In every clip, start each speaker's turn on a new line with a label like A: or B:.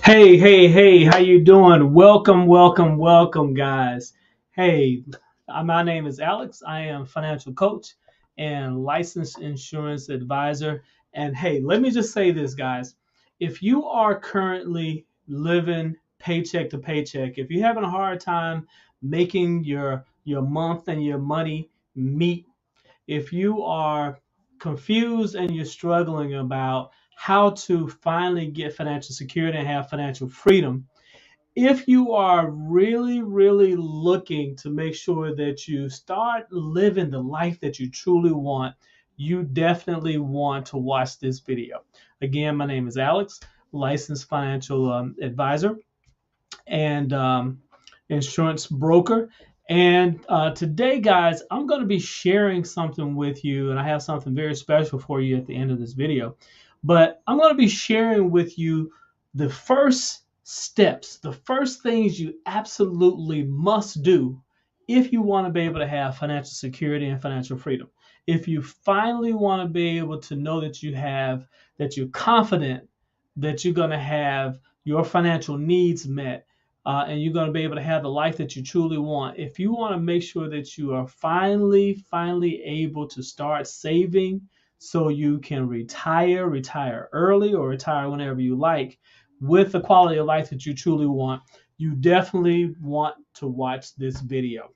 A: Hey, how you doing? Welcome, guys. Hey, my name is Alex. I am financial coach and licensed insurance advisor. And hey, let me just say this, guys. If you are currently living paycheck to paycheck, if you're having a hard time making your month and your money meet, if you are confused and you're struggling about how to finally get financial security and have financial freedom, if you are really looking to make sure that you start living the life that you truly want, you definitely want to watch this video. Again, my name is Alex, licensed financial advisor and insurance broker. And today, guys, I'm going to be sharing something with you, and I have something very special for you at the end of this video. But I'm going to be sharing with you the first steps, the first things you absolutely must do if you want to be able to have financial security and financial freedom. If you finally want to be able to know that you're confident that you're going to have your financial needs met, and you're going to be able to have the life that you truly want. If you want to make sure that you are finally able to start saving so you can retire early or retire whenever you like with the quality of life that you truly want, you definitely want to watch this video.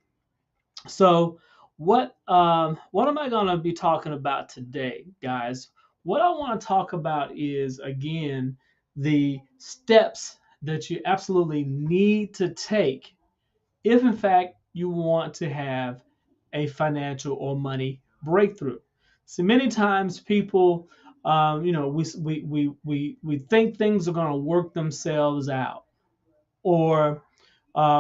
A: So, what am I going to be talking about today, guys? What I want to talk about is again the steps that you absolutely need to take if, in fact, you want to have a financial or money breakthrough. So many times people, we think things are going to work themselves out, or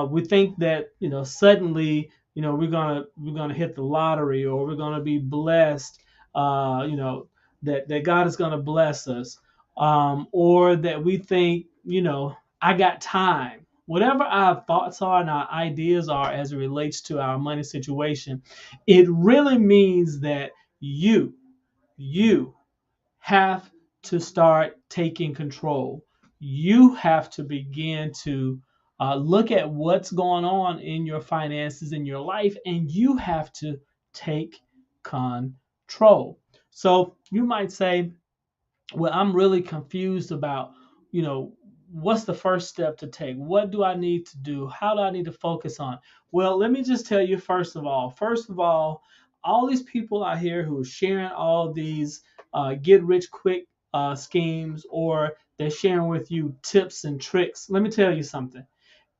A: we think that suddenly we're gonna hit the lottery, or we're gonna be blessed, that God is gonna bless us, or that we think I got time. Whatever our thoughts are and our ideas are as it relates to our money situation, it really means that you have to start taking control. You have to begin to look at what's going on in your finances in your life, and you have to take control. So you might say, well, I'm really confused about, what's the first step to take? What do I need to do? How do I need to focus on? Well, let me just tell you, all these people out here who are sharing all these get rich quick schemes, or they're sharing with you tips and tricks. Let me tell you something.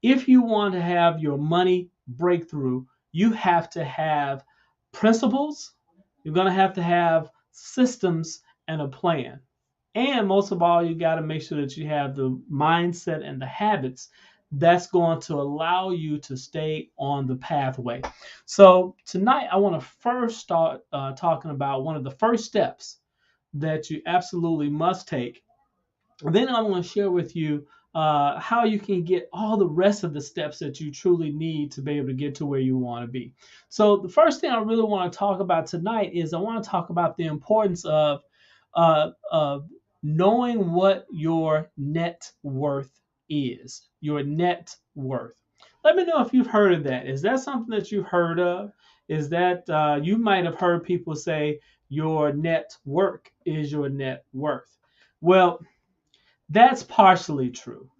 A: If you want to have your money breakthrough, you have to have principles. You're going to have systems and a plan. And most of all, you got to make sure that you have the mindset and the habits that's going to allow you to stay on the pathway. So, tonight, I want to first start talking about one of the first steps that you absolutely must take. Then I want to share with you how you can get all the rest of the steps that you truly need to be able to get to where you want to be. So, the first thing I really want to talk about tonight is I want to talk about the importance of knowing what your net worth is. Your net worth. Let me know if you've heard of that. Is that something that you've heard of? Is that you might have heard people say your net worth is your net worth? Well, that's partially true.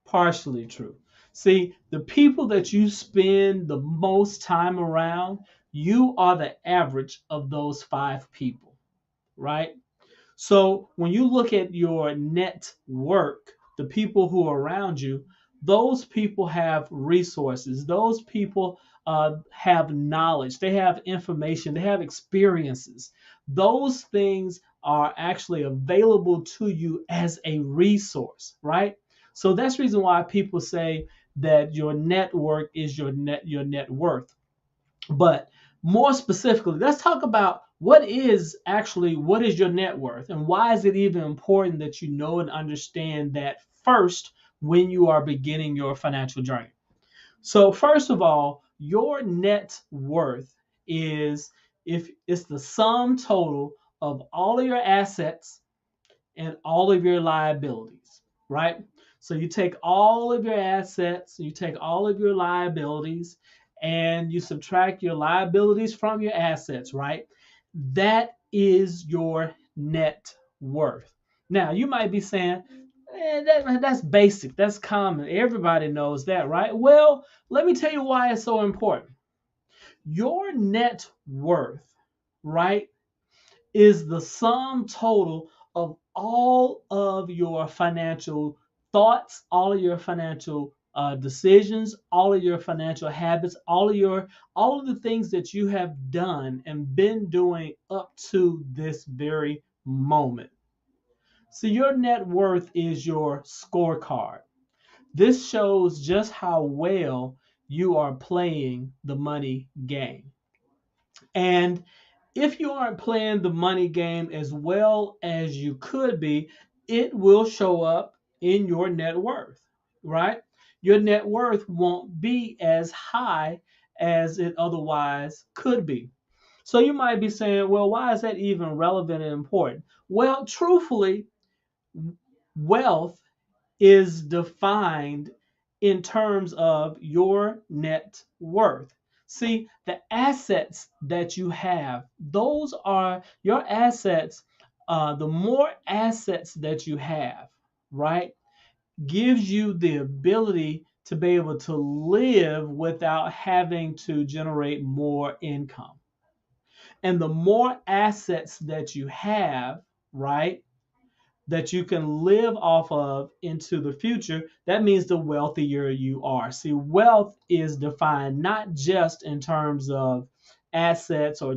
A: Partially true. See, the people that you spend the most time around, you are the average of those five people, right? So when you look at your net worth, the people who are around you, those people have resources. Those people have knowledge. They have information. They have experiences. Those things are actually available to you as a resource, right? So that's the reason why people say that your network is your net worth. But more specifically, let's talk about what is your net worth, and why is it even important that you know and understand that first when you are beginning your financial journey. So first of all, your net worth is if it's the sum total of all of your assets and all of your liabilities, right? So you take all of your assets, you take all of your liabilities, and you subtract your liabilities from your assets, right? That is your net worth. Now, you might be saying, that's basic, that's common, everybody knows that, right? Well, let me tell you why it's so important. Your net worth, right, is the sum total of all of your financial thoughts, all of your financial decisions, all of your financial habits, all of the things that you have done and been doing up to this very moment. So your net worth is your scorecard. This shows just how well you are playing the money game. And if you aren't playing the money game as well as you could be, it will show up in your net worth, right? Your net worth won't be as high as it otherwise could be. So you might be saying, well, why is that even relevant and important? Well, truthfully, wealth is defined in terms of your net worth. See, the assets that you have, those are your assets. The more assets that you have, right, gives you the ability to be able to live without having to generate more income. And the more assets that you have, right, that you can live off of into the future, that means the wealthier you are. See, wealth is defined not just in terms of assets or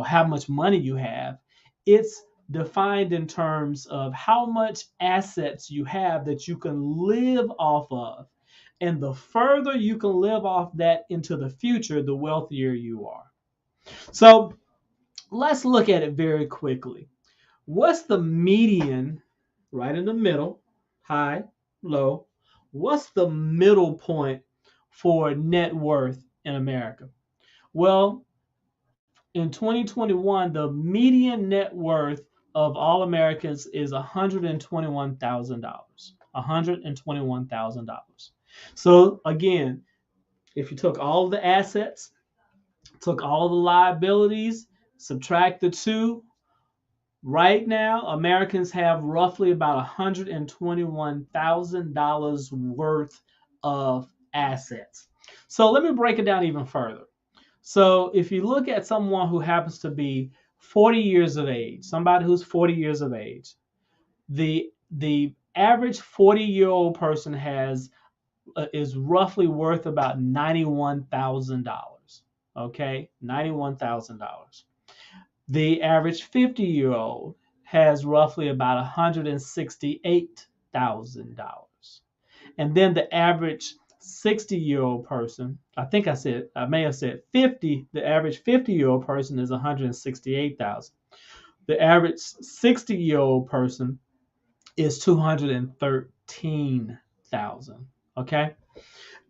A: how much money you have. It's defined in terms of how much assets you have that you can live off of. And the further you can live off that into the future, the wealthier you are. So let's look at it very quickly. What's the median right in the middle, high, low? What's the middle point for net worth in America? Well, in 2021, the median net worth of all Americans is $121,000. $121,000. So again, if you took all of the assets, took all of the liabilities, subtract the two, right now, Americans have roughly about $121,000 worth of assets. So let me break it down even further. So if you look at someone who happens to be 40 years of age, somebody who's 40 years of age, the average 40-year-old person is roughly worth about $91,000. Okay, $91,000. The average 50-year-old has roughly about $168,000. And then the average 60-year-old person, I may have said 50, the average 50-year-old person is 168,000. The average 60-year-old person is 213,000. Okay?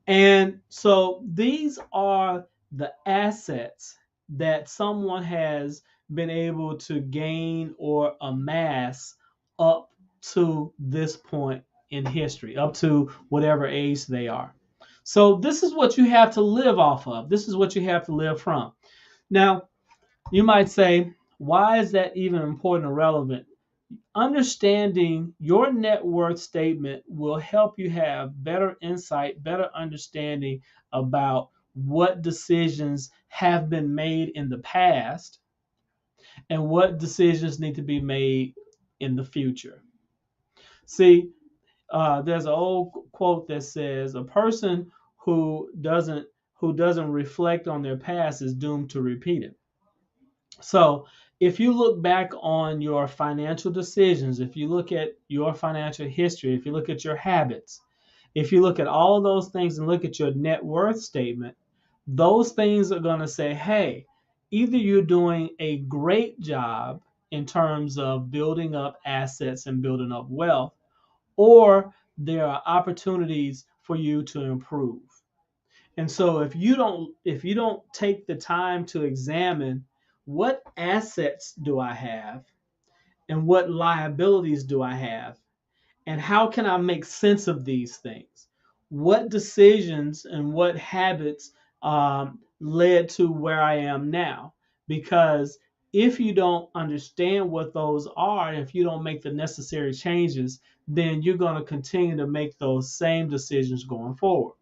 A: And so these are the assets that someone has been able to gain or amass up to this point in history, up to whatever age they are. So this is what you have to live off of. This is what you have to live from. Now, you might say, why is that even important or relevant? Understanding your net worth statement will help you have better insight, better understanding about what decisions have been made in the past and what decisions need to be made in the future. See, there's an old quote that says, "A person who doesn't reflect on their past is doomed to repeat it." So if you look back on your financial decisions, if you look at your financial history, if you look at your habits, if you look at all of those things and look at your net worth statement, those things are going to say, hey, either you're doing a great job in terms of building up assets and building up wealth, or there are opportunities for you to improve. And so if you don't take the time to examine what assets do I have And what liabilities do I have? And how can I make sense of these things? What decisions and what habits led to where I am now? Because if you don't understand what those are, and if you don't make the necessary changes, then you're going to continue to make those same decisions going forward.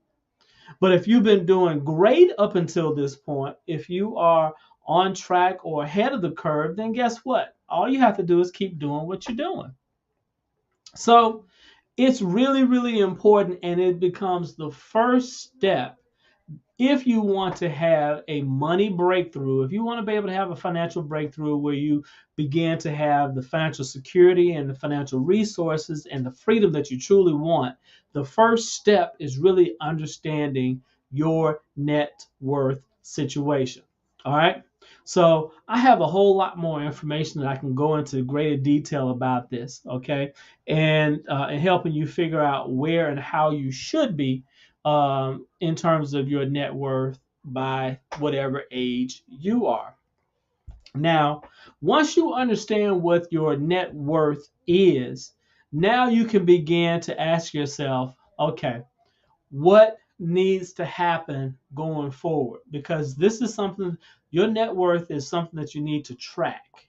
A: But if you've been doing great up until this point, if you are on track or ahead of the curve, then guess what? All you have to do is keep doing what you're doing. So it's really, really important, and it becomes the first step if you want to have a money breakthrough, if you want to be able to have a financial breakthrough where you begin to have the financial security and the financial resources and the freedom that you truly want, the first step is really understanding your net worth situation. All right. So I have a whole lot more information that I can go into greater detail about this. Okay. And helping you figure out where and how you should be in terms of your net worth by whatever age you are. Now, once you understand what your net worth is, now you can begin to ask yourself, okay, what needs to happen going forward? Because this is something, your net worth is something that you need to track.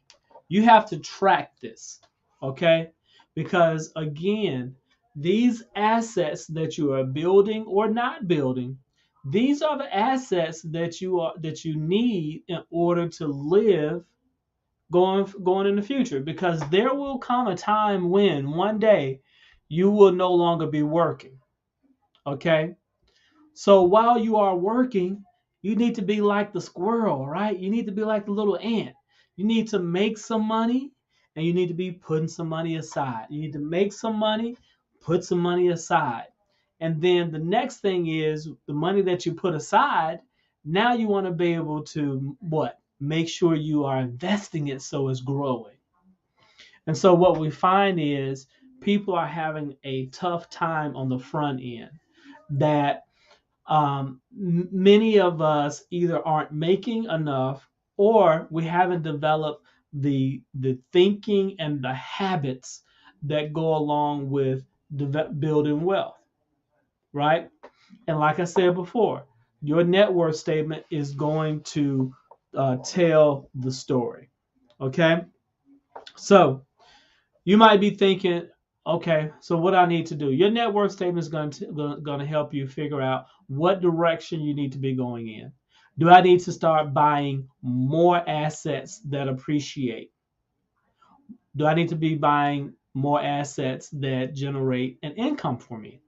A: You have to track this, okay? Because again, these assets that you are building or not building, these are the assets that you need in order to live going in the future, because there will come a time when one day you will no longer be working, okay? So while you are working, you need to be like the squirrel, right? You need to be like the little ant. You need to make some money, and you need to be putting some money aside. You need to make some money, put some money aside. And then the next thing is the money that you put aside, now you want to be able to what? Make sure you are investing it so it's growing. And so what we find is people are having a tough time on the front end, that many of us either aren't making enough, or we haven't developed the thinking and the habits that go along with building wealth, right? And like I said before, your net worth statement is going to tell the story. Okay, so you might be thinking, okay, so what I need to do? Your net worth statement is going to help you figure out what direction you need to be going in. Do I need to start buying more assets that appreciate? Do I need to be buying more assets that generate an income for me?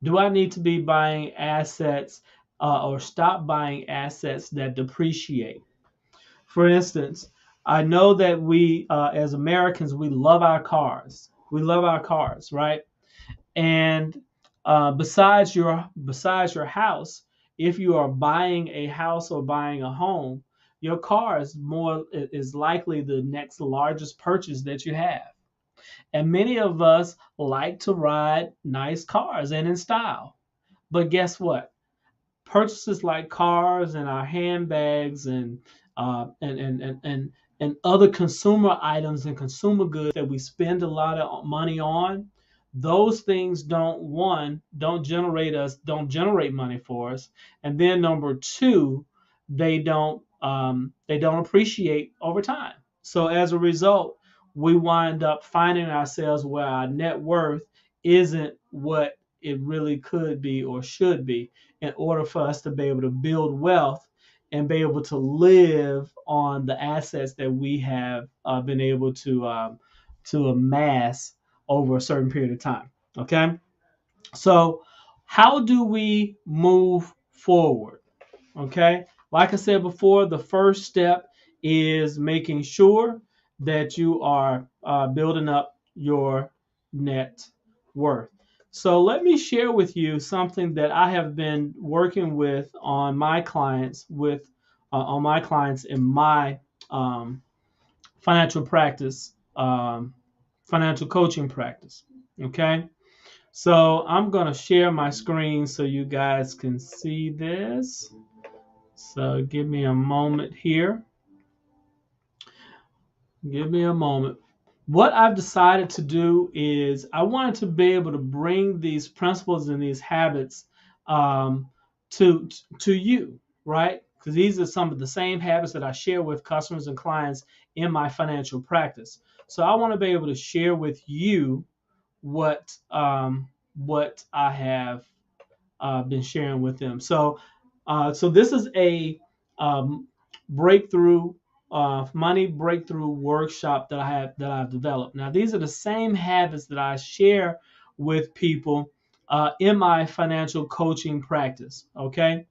A: Do I need to be buying assets or stop buying assets that depreciate? For instance, I know that we, as Americans, we love our cars. We love our cars, right? And besides your house, if you are buying a house or buying a home, your car is likely the next largest purchase that you have. And many of us like to ride nice cars and in style. But guess what? Purchases like cars and our handbags uh, and, and and and and other consumer items and consumer goods that we spend a lot of money on, those things don't generate money for us. And then number two, they don't appreciate over time. So as a result, we wind up finding ourselves where our net worth isn't what it really could be or should be, in order for us to be able to build wealth and be able to live on the assets that we have been able to amass over a certain period of time. Okay, so how do we move forward? Okay, like I said before, the first step is making sure that you are building up your net worth. So let me share with you something that I have been working with on my clients in my um, financial practice, financial coaching practice. Okay, so I'm gonna share my screen so you guys can see this. So give me a moment here. Give me a moment. What I've decided to do is I wanted to be able to bring these principles and these habits um, to you, right? Because these are some of the same habits that I share with customers and clients in my financial practice. So I want to be able to share with you what I have been sharing with them. So this is a um, breakthrough money breakthrough workshop that I've developed. Now these are the same habits that I share with people in my financial coaching practice. Okay.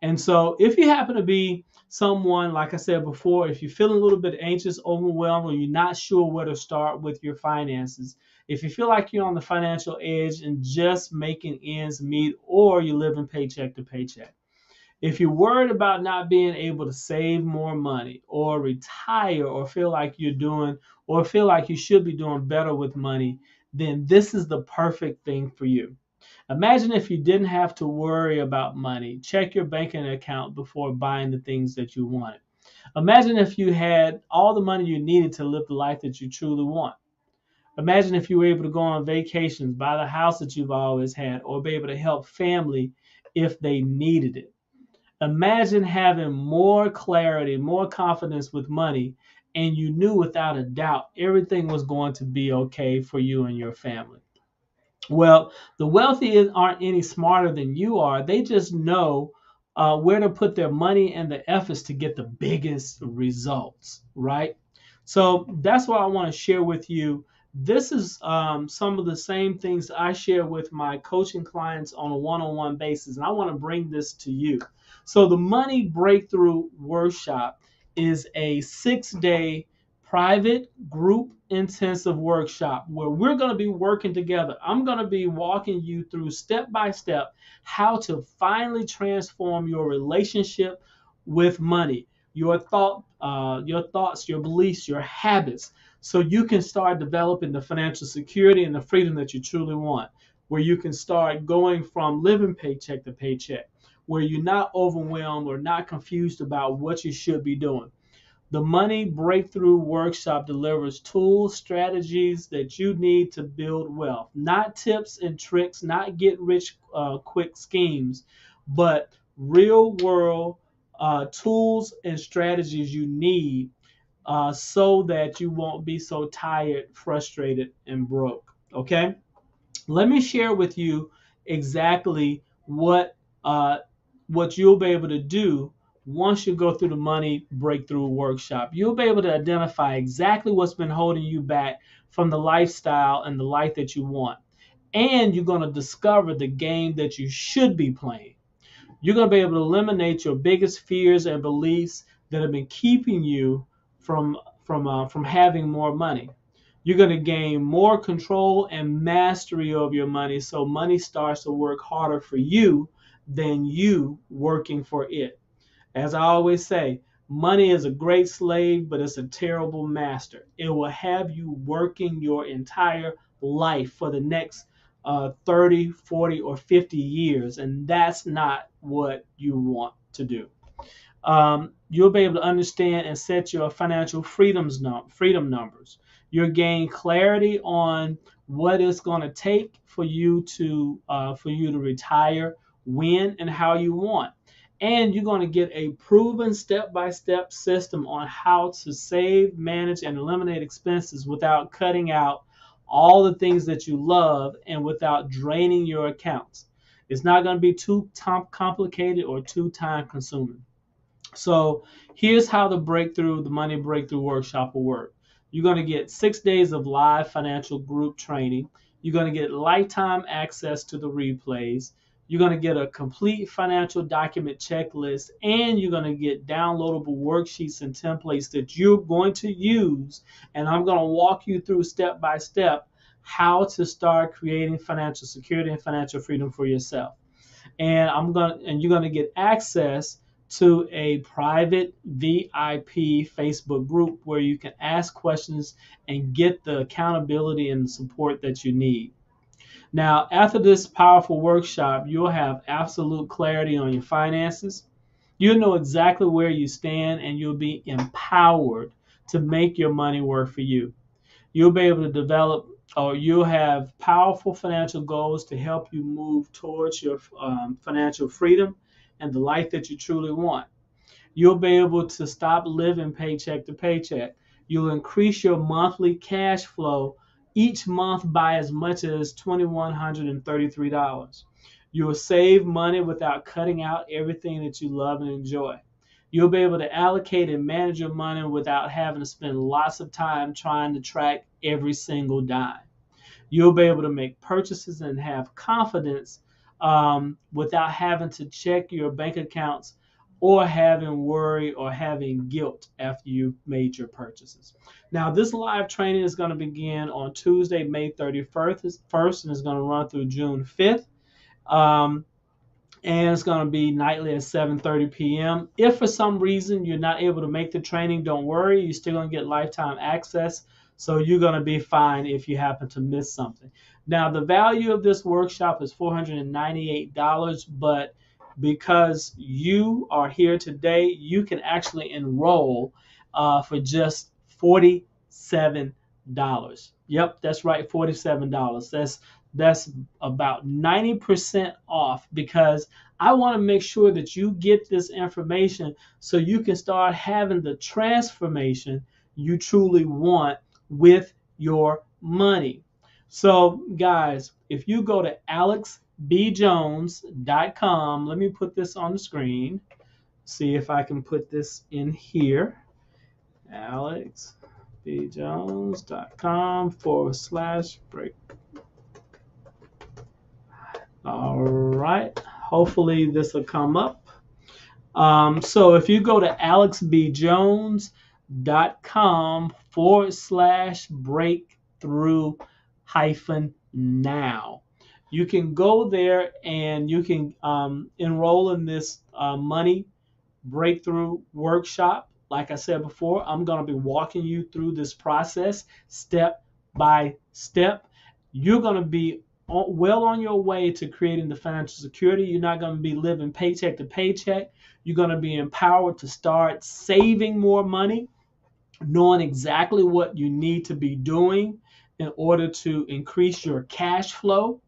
A: And so, if you happen to be someone, like I said before, if you're feeling a little bit anxious, overwhelmed, or you're not sure where to start with your finances, if you feel like you're on the financial edge and just making ends meet, or you're living paycheck to paycheck, if you're worried about not being able to save more money, or retire, or feel like you're doing, or feel like you should be doing better with money, then this is the perfect thing for you. Imagine if you didn't have to worry about money. Check your banking account before buying the things that you wanted. Imagine if you had all the money you needed to live the life that you truly want. Imagine if you were able to go on vacations, buy the house that you've always had, or be able to help family if they needed it. Imagine having more clarity, more confidence with money, and you knew without a doubt everything was going to be okay for you and your family. Well, the wealthy aren't any smarter than you are. They just know where to put their money and the efforts to get the biggest results, right? So that's what I want to share with you. This is some of the same things I share with my coaching clients on a one-on-one basis, and I want to bring this to you. So the Money Breakthrough Workshop is a 6-day private group intensive workshop where we're going to be working together. I'm going to be walking you through step by step how to finally transform your relationship with money, your thoughts, your beliefs, your habits, so you can start developing the financial security and the freedom that you truly want, where you can start going from living paycheck to paycheck, where you're not overwhelmed or not confused about what you should be doing. The Money Breakthrough Workshop delivers tools, strategies that you need to build wealth, not tips and tricks, not get rich quick schemes, but real world tools and strategies you need so that you won't be so tired, frustrated, and broke. Okay? Let me share with you exactly uh, what you'll be able to do once you go through the Money Breakthrough Workshop. You'll be able to identify exactly what's been holding you back from the lifestyle and the life that you want. And you're going to discover the game that you should be playing. You're going to be able to eliminate your biggest fears and beliefs that have been keeping you from having more money. You're going to gain more control and mastery of your money, so money starts to work harder for you than you working for it. As I always say, money is a great slave, but it's a terrible master. It will have you working your entire life for the next 30, 40, or 50 years, and that's not what you want to do. You'll be able to understand and set your financial freedom numbers. You'll gain clarity on what it's going to take for you to retire, when and how you want. And you're going to get a proven step-by-step system on how to save, manage, and eliminate expenses without cutting out all the things that you love and without draining your accounts. It's not going to be too complicated or too time consuming. So here's how the Money Breakthrough Workshop will work. You're going to get 6 days of live financial group training. You're going to get lifetime access to the replays. You're going to get a complete financial document checklist, and you're going to get downloadable worksheets and templates that you're going to use. And I'm going to walk you through step by step how to start creating financial security and financial freedom for yourself. And you're gonna get access to a private VIP Facebook group where you can ask questions and get the accountability and support that you need. Now, after this powerful workshop, you'll have absolute clarity on your finances. You'll know exactly where you stand, and you'll be empowered to make your money work for you. You'll be able to develop, or you'll have powerful financial goals to help you move towards your financial freedom and the life that you truly want. You'll be able to stop living paycheck to paycheck. You'll increase your monthly cash flow each month by as much as $2,133. You'll save money without cutting out everything that you love and enjoy. You'll be able to allocate and manage your money without having to spend lots of time trying to track every single dime. You'll be able to make purchases and have confidence without having to check your bank accounts or having worry or having guilt after you've made your purchases. Now, this live training is going to begin on Tuesday, May 31st, and it's going to run through June 5th. And it's going to be nightly at 7:30 p.m. If for some reason you're not able to make the training, don't worry. You're still going to get lifetime access. So you're going to be fine if you happen to miss something. Now, the value of this workshop is $498, but because you are here today, you can actually enroll for just $47. Yep, that's right, $47. That's about 90% off, because I want to make sure that you get this information so you can start having the transformation you truly want with your money. So, guys, if you go to alexbjones.com, let me put this on the screen, see if I can put this in here. alexbjones.com/break. All right, hopefully this will come up. So if you go to alexbjones.com/breakthrough-now, you can go there and you can enroll in this money breakthrough workshop. Like I said before, I'm going to be walking you through this process step by step. You're going to be well on your way to creating the financial security. You're not going to be living paycheck to paycheck. You're going to be empowered to start saving more money, knowing exactly what you need to be doing in order to increase your cash flow.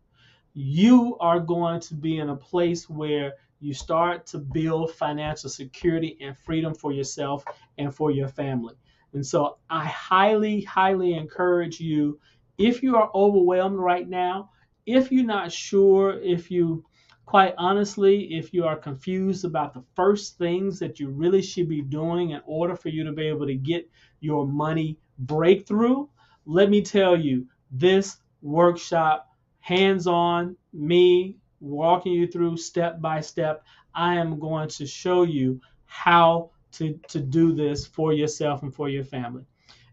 A: You are going to be in a place where you start to build financial security and freedom for yourself and for your family. And so I highly, highly encourage you, if you are overwhelmed right now, if you're not sure, if you, quite honestly, if you are confused about the first things that you really should be doing in order for you to be able to get your money breakthrough, let me tell you, this workshop, hands-on, me walking you through step by step, I am going to show you how to do this for yourself and for your family.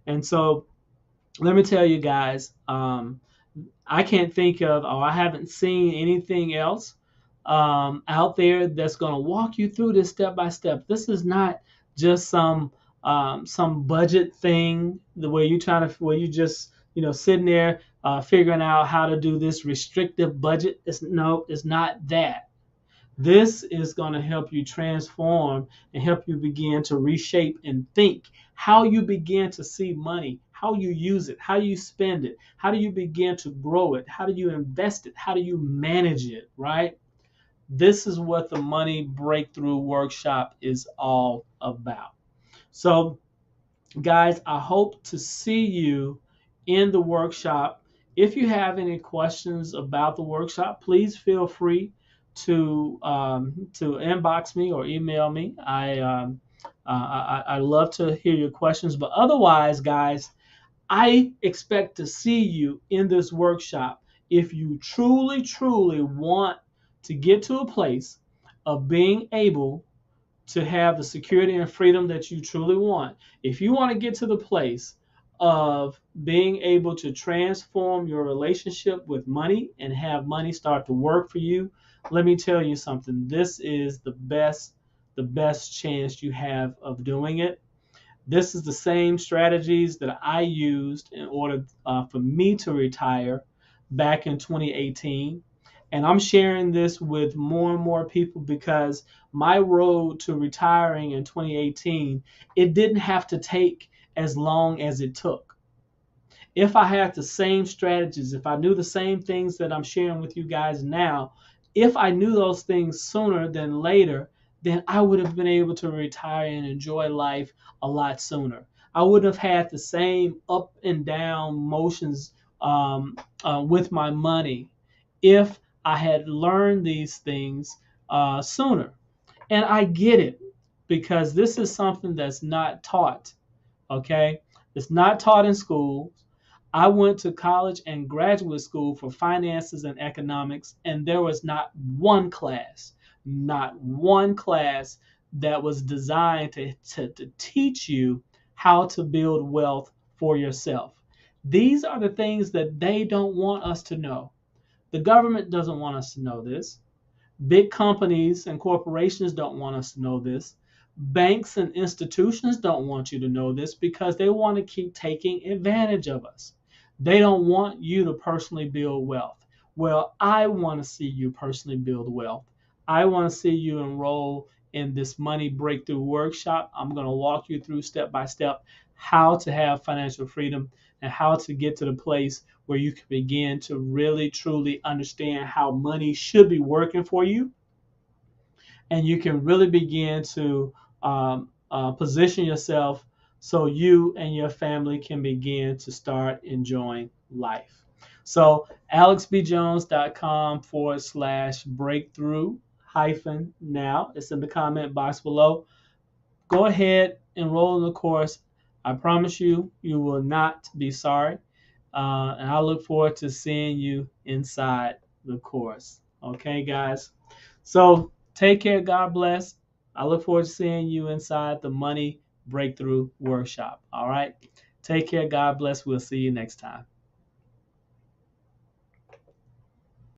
A: And so let me tell you guys, I can't think of, or I haven't seen anything else out there that's going to walk you through this step by step. This is not just some budget thing, the way you where you just sitting there figuring out how to do this restrictive budget. It's not that. This is going to help you transform and help you begin to reshape and think how you begin to see money, how you use it, how you spend it, how do you begin to grow it, how do you invest it, how do you manage it, right? This is what the Money Breakthrough Workshop is all about. So, guys, I hope to see you in the workshop. If you have any questions about the workshop, please feel free to inbox me or email me. I love to hear your questions. But otherwise, guys, I expect to see you in this workshop if you truly, truly want to get to a place of being able to have the security and freedom that you truly want. If you want to get to the place of being able to transform your relationship with money and have money start to work for you, let me tell you something. This is the best chance you have of doing it. This is the same strategies that I used in order for me to retire back in 2018. And I'm sharing this with more and more people because my road to retiring in 2018, it didn't have to take as long as it took. If I had the same strategies, if I knew the same things that I'm sharing with you guys now, if I knew those things sooner than later, then I would have been able to retire and enjoy life a lot sooner. I wouldn't have had the same up and down motions with my money if I had learned these things sooner. And I get it because this is something that's not taught. Okay, it's not taught in school. I went to college and graduate school for finances and economics, and there was not one class that was designed to teach you how to build wealth for yourself. These are the things that they don't want us to know. The government doesn't want us to know this. Big companies and corporations don't want us to know this. Banks and institutions don't want you to know this because they want to keep taking advantage of us. They don't want you to personally build wealth. Well, I want to see you personally build wealth. I want to see you enroll in this money breakthrough workshop. I'm going to walk you through step by step how to have financial freedom and how to get to the place where you can begin to really truly understand how money should be working for you, and you can really begin to position yourself so you and your family can begin to start enjoying life. So alexbjones.com/breakthrough hyphen now. It's in the comment box below. Go ahead, enroll in the course. I promise you, you will not be sorry. And I look forward to seeing you inside the course. Okay, guys? So take care. God bless. I look forward to seeing you inside the Money Breakthrough Workshop. All right? Take care. God bless. We'll see you next time.